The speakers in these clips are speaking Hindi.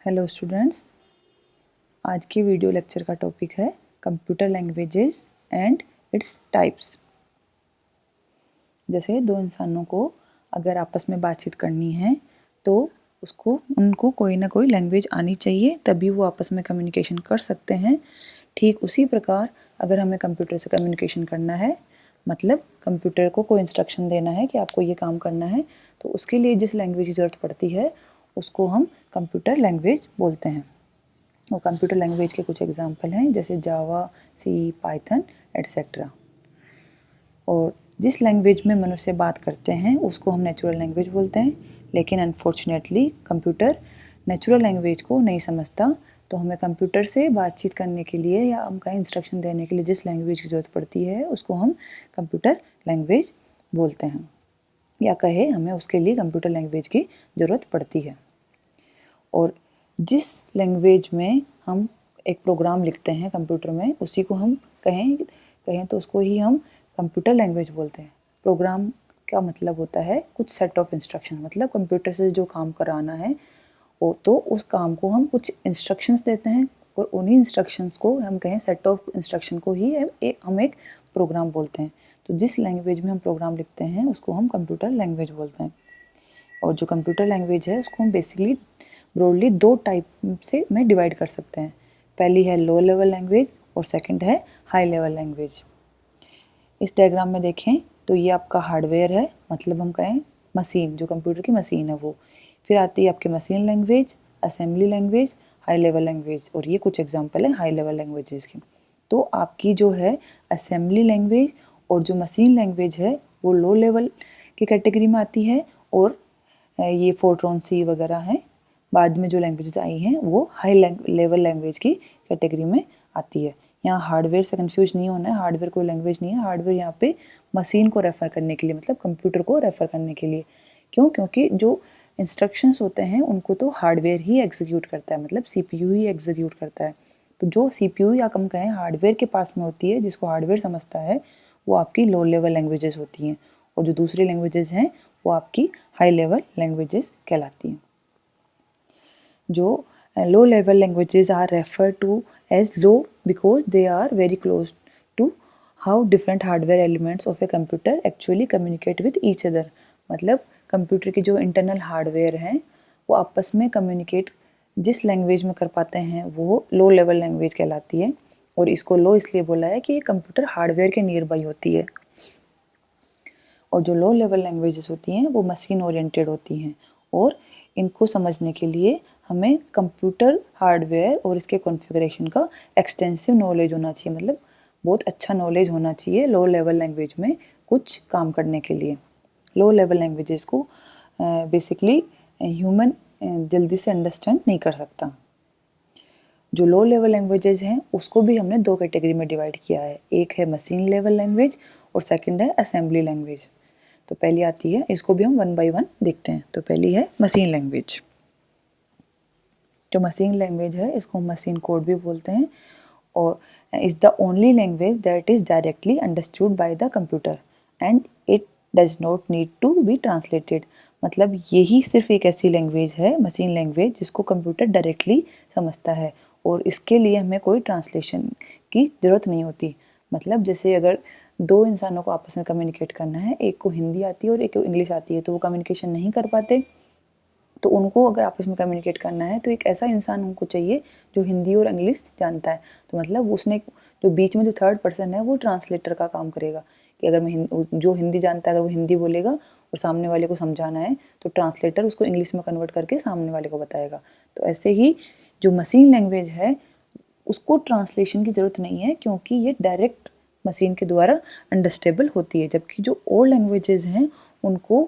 हेलो स्टूडेंट्स, आज की वीडियो लेक्चर का टॉपिक है computer languages and its types. जैसे दो इंसानों को अगर आपस में बातचीत करनी है तो उनको कोई ना कोई लैंग्वेज आनी चाहिए, तभी वो आपस में कम्युनिकेशन कर सकते हैं। ठीक उसी प्रकार अगर हमें कंप्यूटर से कम्युनिकेशन करना है, मतलब कंप्यूटर को कोई इंस्ट्रक्शन देना है कि आपको ये काम करना है, तो उसके लिए जिस लैंग्वेज की ज़रूरत पड़ती है उसको हम कंप्यूटर लैंग्वेज बोलते हैं। और कंप्यूटर लैंग्वेज के कुछ एग्जांपल हैं, जैसे जावा, सी, पाइथन एट्सेट्रा। और जिस लैंग्वेज में मनुष्य बात करते हैं उसको हम नेचुरल लैंग्वेज बोलते हैं, लेकिन अनफॉर्चुनेटली कंप्यूटर नेचुरल लैंग्वेज को नहीं समझता। तो हमें कंप्यूटर से बातचीत करने के लिए या हम कहीं इंस्ट्रक्शन देने के लिए जिस लैंग्वेज की ज़रूरत पड़ती है उसको हम कंप्यूटर लैंग्वेज बोलते हैं, या कहे हमें उसके लिए कंप्यूटर लैंग्वेज की ज़रूरत पड़ती है। और जिस लैंग्वेज में हम एक प्रोग्राम लिखते हैं कंप्यूटर में, उसी को हम कहें तो उसको ही हम कंप्यूटर लैंग्वेज बोलते हैं। प्रोग्राम का मतलब होता है कुछ सेट ऑफ इंस्ट्रक्शन, मतलब कंप्यूटर से जो काम कराना है वो, तो उस काम को हम कुछ इंस्ट्रक्शंस देते हैं और उन्हीं इंस्ट्रक्शंस को हम कहें सेट ऑफ इंस्ट्रक्शन को ही हम एक प्रोग्राम बोलते हैं। तो जिस लैंग्वेज में हम प्रोग्राम लिखते हैं उसको हम कंप्यूटर लैंग्वेज बोलते हैं। और जो कंप्यूटर लैंग्वेज है उसको हम बेसिकली ब्रॉडली दो टाइप से में डिवाइड कर सकते हैं। पहली है लो लेवल लैंग्वेज और सेकंड है हाई लेवल लैंग्वेज। इस डायग्राम में देखें तो ये आपका हार्डवेयर है, मतलब हम कहें मशीन, जो कंप्यूटर की मशीन है वो। फिर आती है आपकी machine language, assembly language, high level language, और ये कुछ एग्जांपल है हाई लेवल लैंग्वेजेस के। तो आपकी जो है असेंबली लैंग्वेज और जो मशीन लैंग्वेज है वो लो लेवल की कैटेगरी में आती है, और ये फोर्ट्रॉन सी वगैरह हैं, बाद में जो लैंग्वेजेस आई हैं वो हाई लेवल लैंग्वेज की कैटेगरी में आती है। यहाँ हार्डवेयर से कंफ्यूज नहीं होना है, हार्डवेयर कोई लैंग्वेज नहीं है। हार्डवेयर यहाँ पे मशीन को रेफ़र करने के लिए, मतलब कंप्यूटर को रेफ़र करने के लिए। क्यों? क्योंकि जो इंस्ट्रक्शंस होते हैं उनको तो हार्डवेयर ही एग्जीक्यूट करता है, मतलब सीपीयू ही एग्जीक्यूट करता है। तो जो सीपीयू या हम कहें हार्डवेयर के पास में होती है, जिसको हार्डवेयर समझता है, वो आपकी लो लेवल लैंग्वेजेस होती हैं, और जो दूसरी लैंग्वेजेस हैं वो आपकी हाई लेवल लैंग्वेजेस कहलाती हैं। जो low level languages are referred to as low because they are very close to how different hardware elements of a computer actually communicate with each other। मतलब कंप्यूटर की जो इंटरनल हार्डवेयर हैं वो आपस में कम्युनिकेट जिस लैंग्वेज में कर पाते हैं वो लो लेवल लैंग्वेज कहलाती है। और इसको लो इसलिए बोला है कि ये कंप्यूटर हार्डवेयर के नियर बाई होती है। और जो लो लेवल लैंग्वेजेस होती हैं वो मशीन ओरिएंटेड होती हैं, और इनको समझने के लिए हमें कंप्यूटर हार्डवेयर और इसके कॉन्फ़िगरेशन का एक्सटेंसिव नॉलेज होना चाहिए, मतलब बहुत अच्छा नॉलेज होना चाहिए लो लेवल लैंग्वेज में कुछ काम करने के लिए। लो लेवल लैंग्वेजेस को बेसिकली ह्यूमन जल्दी से अंडरस्टैंड नहीं कर सकता। जो लो लेवल लैंग्वेजेस हैं उसको भी हमने दो कैटेगरी में डिवाइड किया है, एक है मशीन लेवल लैंग्वेज और सेकंड है असेंबली लैंग्वेज। तो पहली आती है, इसको भी हम वन बाय वन देखते हैं। तो पहली है मशीन लैंग्वेज। जो मशीन लैंग्वेज है इसको हम मशीन कोड भी बोलते हैं, और is the only language that is directly understood by the computer and it does not need to be translated. मतलब यही सिर्फ एक ऐसी लैंग्वेज है मशीन लैंग्वेज जिसको कंप्यूटर डायरेक्टली समझता है, और इसके लिए हमें कोई ट्रांसलेशन की ज़रूरत नहीं होती। मतलब जैसे अगर दो इंसानों को आपस में कम्युनिकेट करना है, एक को हिंदी आती है और एक को इंग्लिश आती है, तो वो कम्युनिकेशन नहीं कर पाते। तो उनको अगर आपस में कम्युनिकेट करना है तो एक ऐसा इंसान उनको चाहिए जो हिंदी और इंग्लिश जानता है। तो मतलब उसने जो बीच में जो थर्ड पर्सन है वो ट्रांसलेटर का काम करेगा, कि अगर मैं जो हिंदी जानता है अगर वो हिंदी बोलेगा और सामने वाले को समझाना है तो ट्रांसलेटर उसको इंग्लिश में कन्वर्ट करके सामने वाले को बताएगा। तो ऐसे ही जो मशीन लैंग्वेज है उसको ट्रांसलेशन की ज़रूरत नहीं है, क्योंकि ये डायरेक्ट मशीन के द्वारा अंडरस्टेबल होती है। जबकि जो और लैंग्वेजेस हैं उनको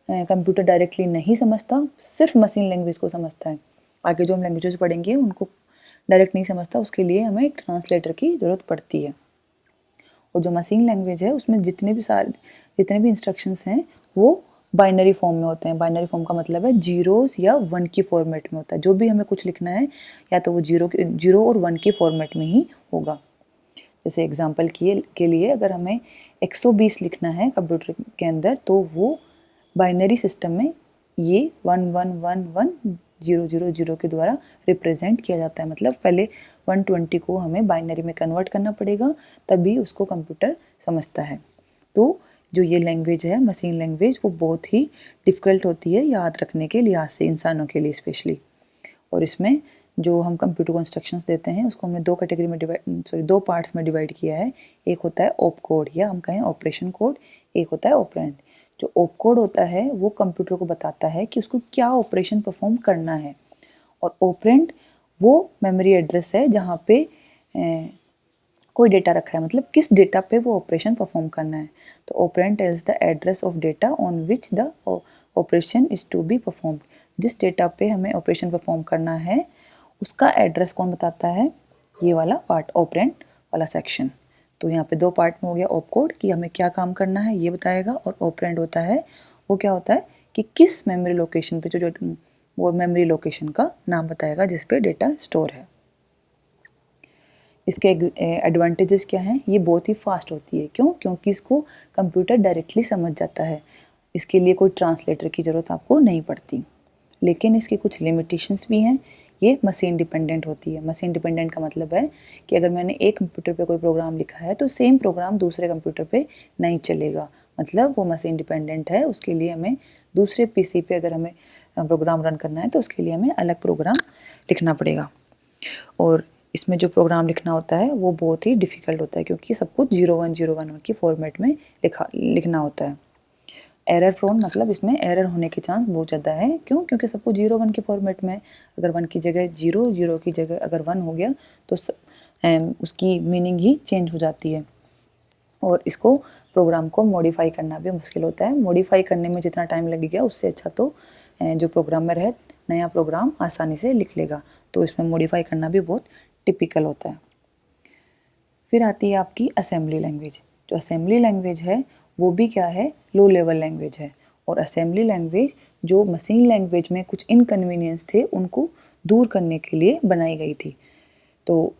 कंप्यूटर डायरेक्टली नहीं समझता, सिर्फ मशीन लैंग्वेज को समझता है। आगे जो हम लैंग्वेजेस पढ़ेंगे उनको डायरेक्ट नहीं समझता, उसके लिए हमें एक ट्रांसलेटर की ज़रूरत पड़ती है। और जो मशीन लैंग्वेज है उसमें जितने भी इंस्ट्रक्शंस हैं वो बाइनरी फॉर्म में होते हैं। बाइनरी फॉर्म का मतलब है जीरोस या वन की फॉर्मेट में होता है। जो भी हमें कुछ लिखना है या तो वो जीरो और वन की फॉर्मेट में ही होगा। जैसे एग्जांपल के लिए अगर हमें 120 लिखना है कंप्यूटर के अंदर, तो वो बाइनरी सिस्टम में ये 1111 000 के द्वारा रिप्रेजेंट किया जाता है। मतलब पहले 120 को हमें बाइनरी में कन्वर्ट करना पड़ेगा, तभी उसको कंप्यूटर समझता है। तो जो ये लैंग्वेज है मशीन लैंग्वेज, वो बहुत ही डिफ़िकल्ट होती है याद रखने के लिहाज से, इंसानों के लिए स्पेशली। और इसमें जो हम कंप्यूटर को इंस्ट्रक्शंस देते हैं उसको हमने दो पार्ट्स में डिवाइड किया है। एक होता है ऑप कोड या हम कहें ऑपरेशन कोड, एक होता है ऑपरेंड। जो ऑप कोड होता है वो कंप्यूटर को बताता है कि उसको क्या ऑपरेशन परफॉर्म करना है, और ऑपरेंड वो मेमोरी एड्रेस है जहाँ पे कोई डेटा रखा है, मतलब किस डेटा पे वो ऑपरेशन परफॉर्म करना है। तो operand tells the address of data on which the operation is to be performed. जिस डेटा पे हमें ऑपरेशन परफॉर्म करना है उसका एड्रेस कौन बताता है, ये वाला पार्ट, ऑपरेंड वाला सेक्शन। तो यहाँ पे दो पार्ट में हो गया ऑप कोड कि हमें क्या काम करना है ये बताएगा, और ऑपरेंड होता है वो क्या होता है कि किस मेमोरी लोकेशन पे जो वो मेमोरी लोकेशन का नाम बताएगा जिस पे डेटा स्टोर है। इसके एडवांटेजेस क्या हैं, ये बहुत ही फास्ट होती है। क्यों? क्योंकि इसको कंप्यूटर डायरेक्टली समझ जाता है, इसके लिए कोई ट्रांसलेटर की ज़रूरत आपको नहीं पड़ती। लेकिन इसकी कुछ लिमिटेशंस भी हैं, ये मशीन डिपेंडेंट होती है। मशीन डिपेंडेंट का मतलब है कि अगर मैंने एक कंप्यूटर पे कोई प्रोग्राम लिखा है तो सेम प्रोग्राम दूसरे कंप्यूटर पे नहीं चलेगा, मतलब वो मशीन डिपेंडेंट है। उसके लिए हमें दूसरे पीसी पे अगर हमें प्रोग्राम रन करना है तो उसके लिए हमें अलग प्रोग्राम लिखना पड़ेगा। और इसमें जो प्रोग्राम लिखना होता है वो बहुत ही डिफ़िकल्ट होता है, क्योंकि सब कुछ 0101 की फॉर्मेट में लिखना होता है। एरर प्रोन मतलब इसमें एरर होने के चांस बहुत ज़्यादा है। क्यों? क्योंकि सब कुछ 01 के फॉर्मेट में, अगर 1 की जगह 0, 0 की जगह अगर 1 हो गया तो उसकी मीनिंग ही चेंज हो जाती है। और इसको प्रोग्राम को मॉडिफाई करना भी मुश्किल होता है। मॉडिफाई करने में जितना टाइम लगेगा उससे अच्छा तो जो प्रोग्रामर है नया प्रोग्राम आसानी से लिख लेगा। तो इसमें मॉडिफाई करना भी बहुत टिपिकल होता है। फिर आती है आपकी असेंबली लैंग्वेज। जो असेंबली लैंग्वेज है वो भी क्या है, लो लेवल लैंग्वेज है। और असेंबली लैंग्वेज जो मशीन लैंग्वेज में कुछ इनकन्वीनियंस थे उनको दूर करने के लिए बनाई गई थी। तो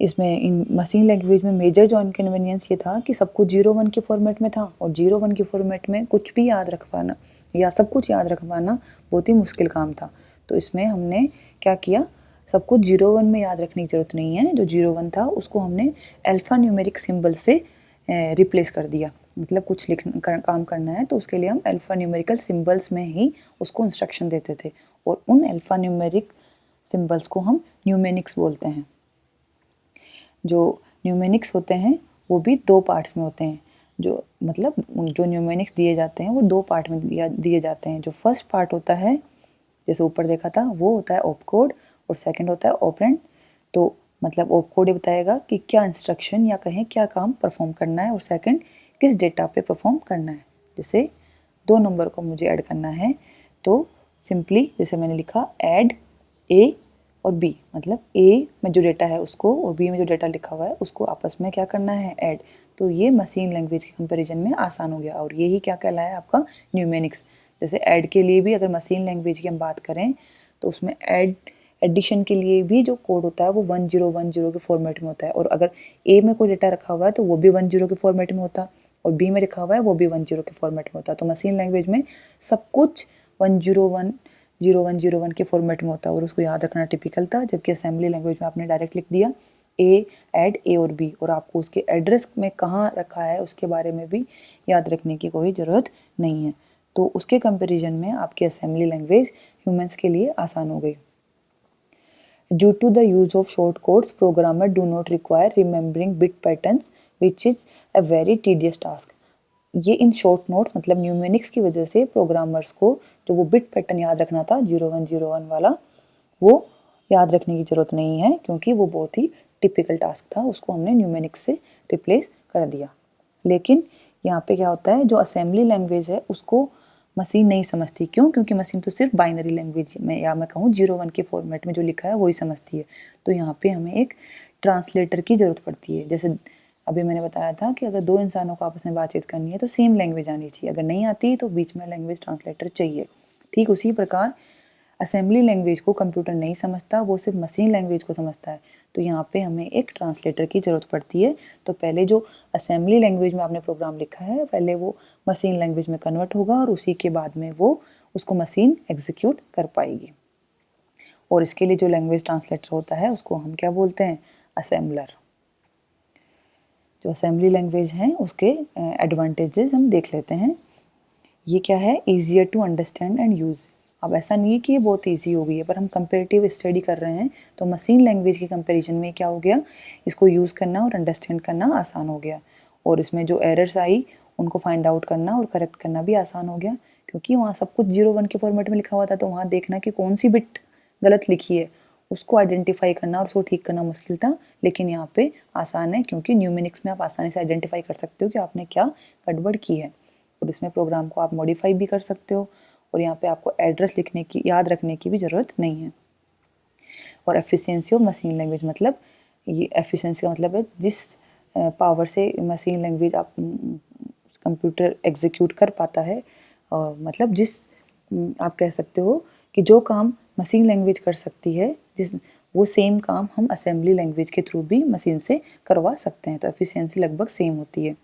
इसमें इन मशीन लैंग्वेज में मेजर जो इनकन्वीनियंस ये था कि सब कुछ 01 के फॉर्मेट में था, और 01 के फॉर्मेट में कुछ भी याद रख पाना या सब कुछ याद रख पाना बहुत ही मुश्किल काम था। तो इसमें हमने क्या किया, सब कुछ 01 में याद रखने की ज़रूरत नहीं है। जो 01 था उसको हमने अल्फ़ा न्यूमेरिक सिंबल से रिप्लेस कर दिया। मतलब कुछ काम करना है तो उसके लिए हम अल्फ़ा न्यूमेरिकल सिंबल्स में ही उसको इंस्ट्रक्शन देते थे, और उन अल्फ़ा न्यूमेरिक सिंबल्स को हम न्यूमेनिक्स बोलते हैं। जो न्यूमेनिक्स होते हैं वो भी दो पार्ट्स में होते हैं। जो मतलब जो न्यूमेनिक्स दिए जाते हैं वो दो पार्ट में दिए जाते हैं। जो फर्स्ट पार्ट होता है जैसे ऊपर देखा था वो होता है ऑप कोड, और सेकंड होता है ऑपरेंड। तो मतलब ऑप कोड ये बताएगा कि क्या इंस्ट्रक्शन या कहें क्या काम परफॉर्म करना है, और सेकंड किस डेटा पे परफॉर्म करना है। जैसे 2 नंबर को मुझे ऐड करना है तो सिंपली जैसे मैंने लिखा ऐड ए और बी, मतलब ए में जो डेटा है उसको और बी में जो डेटा लिखा हुआ है उसको आपस में क्या करना है, ऐड। तो ये मशीन लैंग्वेज के कंपैरिजन में आसान हो गया, और यही क्या कहलाया आपका न्यूमेनिक्स। जैसे ऐड के लिए भी अगर मशीन लैंग्वेज की हम बात करें तो उसमें एडिशन के लिए भी जो कोड होता है वो 1010 के फॉर्मेट में होता है, और अगर ए में कोई डेटा रखा हुआ है तो वो भी 10 के फॉर्मेट में होता, और बी में लिखा हुआ है वो भी 10 के फॉर्मेट में होता। तो मशीन लैंग्वेज में सब कुछ 101 के फॉर्मेट में होता है, और उसको याद रखना टिपिकल था। जबकि असेंबली लैंग्वेज में आपने डायरेक्ट लिख दिया ए, ऐड ए और बी, और आपको उसके एड्रेस में कहाँ रखा है उसके बारे में भी याद रखने की कोई ज़रूरत नहीं है। तो उसके कंपैरिजन में आपकी असेंबली लैंग्वेज ह्यूमंस के लिए आसान हो गई। Due to the use of short codes, programmers do not require remembering bit patterns, which is a very tedious task. ये इन शॉर्ट नोट्स मतलब न्यूमेनिक्स की वजह से प्रोग्रामर्स को जो वो बिट पैटर्न याद रखना था 0101 वाला, वो याद रखने की ज़रूरत नहीं है, क्योंकि वो बहुत ही टिपिकल टास्क था, उसको हमने न्यूमेनिक्स से रिप्लेस कर दिया। लेकिन यहाँ पे क्या होता है, जो असेंबली लैंग्वेज है उसको मशीन नहीं समझती। क्यों? क्योंकि मशीन तो सिर्फ बाइनरी लैंग्वेज में या मैं कहूँ 01 के फॉर्मेट में जो लिखा है वही समझती है। तो यहाँ पे हमें एक ट्रांसलेटर की ज़रूरत पड़ती है। जैसे अभी मैंने बताया था कि अगर दो इंसानों को आपस में बातचीत करनी है तो सेम लैंग्वेज आनी चाहिए, अगर नहीं आती तो बीच में लैंग्वेज ट्रांसलेटर चाहिए। ठीक उसी प्रकार असेंबली लैंग्वेज को कंप्यूटर नहीं समझता, वो सिर्फ मशीन लैंग्वेज को समझता है। तो यहाँ पे हमें एक ट्रांसलेटर की ज़रूरत पड़ती है। तो पहले जो असेंबली लैंग्वेज में आपने प्रोग्राम लिखा है पहले वो मशीन लैंग्वेज में कन्वर्ट होगा, और उसी के बाद में वो उसको मशीन एग्जीक्यूट कर पाएगी। और इसके लिए जो लैंग्वेज ट्रांसलेटर होता है उसको हम क्या बोलते हैं, असेंबलर। जो असेंबली लैंग्वेज हैं उसके एडवांटेजेस हम देख लेते हैं। ये क्या है, easier to understand and use. अब ऐसा नहीं है कि ये बहुत ईजी हो गई है, पर हम कंपेरेटिव स्टडी कर रहे हैं तो मशीन लैंग्वेज के कंपैरिजन में क्या हो गया, इसको यूज़ करना और अंडरस्टैंड करना आसान हो गया, और इसमें जो एरर्स आई उनको फाइंड आउट करना और करेक्ट करना भी आसान हो गया, क्योंकि वहाँ सब कुछ 0-1 के फॉर्मेट में लिखा हुआ था, तो वहाँ देखना कि कौन सी बिट गलत लिखी है उसको आइडेंटिफाई करना और उसको ठीक करना मुश्किल था, लेकिन यहाँ पे आसान है, क्योंकि न्यूमेरिक्स में आप आसानी से आइडेंटिफाई कर सकते हो कि आपने क्या गड़बड़ की है, और इसमें प्रोग्राम को आप मॉडिफाई भी कर सकते हो, और यहाँ पे आपको एड्रेस लिखने की, याद रखने की भी ज़रूरत नहीं है। और एफिशिएंसी ऑफ मशीन लैंग्वेज, मतलब ये एफिशिएंसी का मतलब है जिस पावर से मशीन लैंग्वेज आप कंप्यूटर एग्जीक्यूट कर पाता है, मतलब जिस आप कह सकते हो कि जो काम मशीन लैंग्वेज कर सकती है, जिस वो सेम काम हम असेंबली लैंग्वेज के थ्रू भी मशीन से करवा सकते हैं, तो एफिशिएंसी लगभग सेम होती है।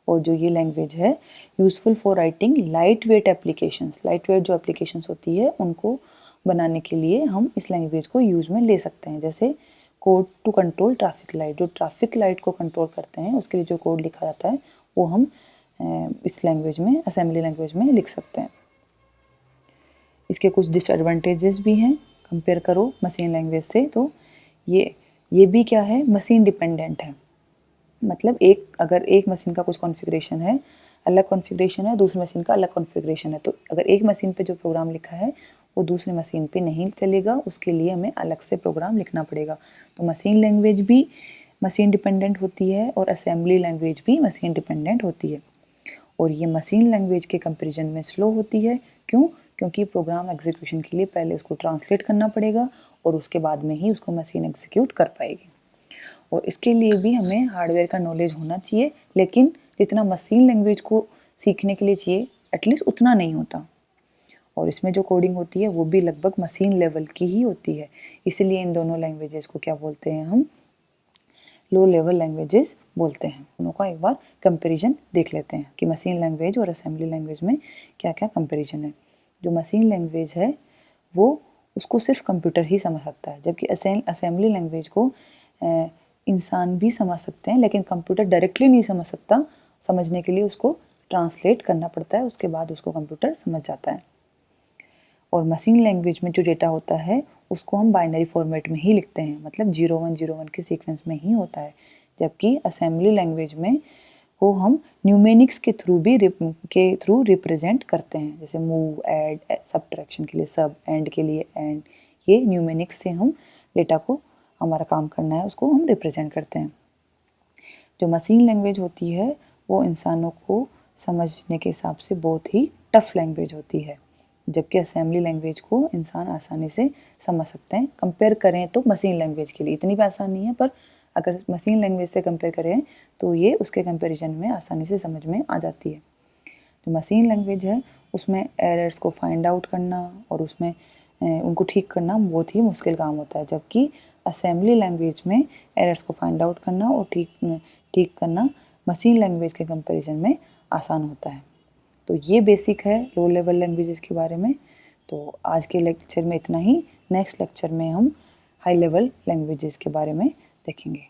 और जो ये लैंग्वेज है useful for writing light weight applications, light weight जो एप्लीकेशंस होती है उनको बनाने के लिए हम इस लैंग्वेज को यूज़ में ले सकते हैं। जैसे code to control traffic light, जो ट्रैफिक लाइट को कंट्रोल करते हैं उसके लिए जो कोड लिखा जाता है वो हम इस लैंग्वेज में, असेंबली लैंग्वेज में लिख सकते हैं। इसके कुछ डिसएडवांटेजेस भी हैं कंपेयर करो मशीन लैंग्वेज से, तो ये भी क्या है, मशीन डिपेंडेंट है, मतलब अगर एक मशीन का कुछ कॉन्फ़िगरेशन है, अलग कॉन्फ़िगरेशन है, दूसरी मशीन का अलग कॉन्फ़िगरेशन है, तो अगर एक मशीन पे जो प्रोग्राम लिखा है वो दूसरी मशीन पे नहीं चलेगा, उसके लिए हमें अलग से प्रोग्राम लिखना पड़ेगा। तो मशीन लैंग्वेज भी मशीन डिपेंडेंट होती है और असेंबली लैंग्वेज भी मशीन डिपेंडेंट होती है, और ये मशीन लैंग्वेज के कंपैरिजन में स्लो होती है। क्यों? क्योंकि प्रोग्राम एग्जीक्यूशन के लिए पहले उसको ट्रांसलेट करना पड़ेगा और उसके बाद में ही उसको मशीन एग्जीक्यूट कर पाएगी, और इसके लिए भी हमें हार्डवेयर का नॉलेज होना चाहिए, लेकिन जितना मशीन लैंग्वेज को सीखने के लिए चाहिए एटलीस्ट उतना नहीं होता, और इसमें जो कोडिंग होती है वो भी लगभग मशीन लेवल की ही होती है। इसलिए इन दोनों लैंग्वेजेस को क्या बोलते हैं, हम लो लेवल लैंग्वेजेस बोलते हैं। दोनों का एक बार कंपैरिजन देख लेते हैं कि मशीन लैंग्वेज और असेंबली लैंग्वेज में क्या क्या कंपैरिजन है। जो मशीन लैंग्वेज है वो उसको सिर्फ कंप्यूटर ही समझ सकता है, जबकि असेंबली लैंग्वेज को इंसान भी समझ सकते हैं, लेकिन कंप्यूटर डायरेक्टली नहीं समझ सकता, समझने के लिए उसको ट्रांसलेट करना पड़ता है, उसके बाद उसको कंप्यूटर समझ जाता है। और मशीन लैंग्वेज में जो डेटा होता है उसको हम बाइनरी फॉर्मेट में ही लिखते हैं, मतलब 0-1-0-1 के सीक्वेंस में ही होता है, जबकि असेंबली लैंग्वेज में वो हम न्यूमेरिक्स के थ्रू रिप्रेजेंट करते हैं, जैसे मूव, ऐड, सब्ट्रैक्शन के लिए सब, एंड के लिए एंड, ये न्यूमेरिक्स से हम डेटा को, हमारा काम करना है उसको हम रिप्रेजेंट करते हैं। जो मशीन लैंग्वेज होती है वो इंसानों को समझने के हिसाब से बहुत ही टफ लैंग्वेज होती है, जबकि असेंबली लैंग्वेज को इंसान आसानी से समझ सकते हैं। कंपेयर करें तो मशीन लैंग्वेज के लिए इतनी भी आसान नहीं है, पर अगर मशीन लैंग्वेज से कंपेयर करें तो ये उसके कंपैरिजन में आसानी से समझ में आ जाती है। जो मशीन लैंग्वेज है उसमें एरर्स को फाइंड आउट करना और उसमें उनको ठीक करना बहुत ही मुश्किल काम होता है, जबकि असेंबली लैंग्वेज में एरर्स को फाइंड आउट करना और ठीक करना मशीन लैंग्वेज के कंपैरिजन में आसान होता है। तो ये बेसिक है लो लेवल लैंग्वेजेस के बारे में। तो आज के लेक्चर में इतना ही। नेक्स्ट लेक्चर में हम हाई लेवल लैंग्वेजेस के बारे में देखेंगे।